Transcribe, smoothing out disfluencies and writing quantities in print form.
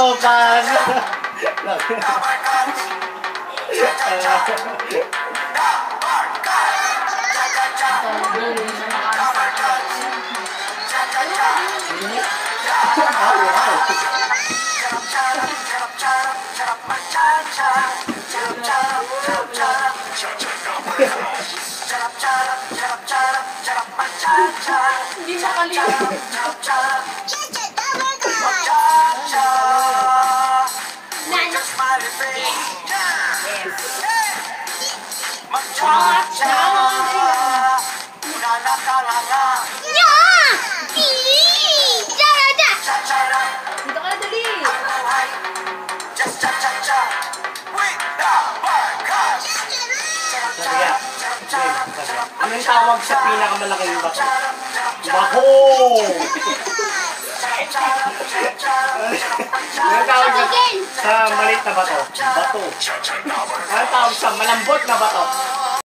Sopas! Hindi makalimutan. Anong tawag sa pinakamalaking bato? Bato! Anong tawag sa maliit na bato? Bato. Anong tawag sa malambot na bato?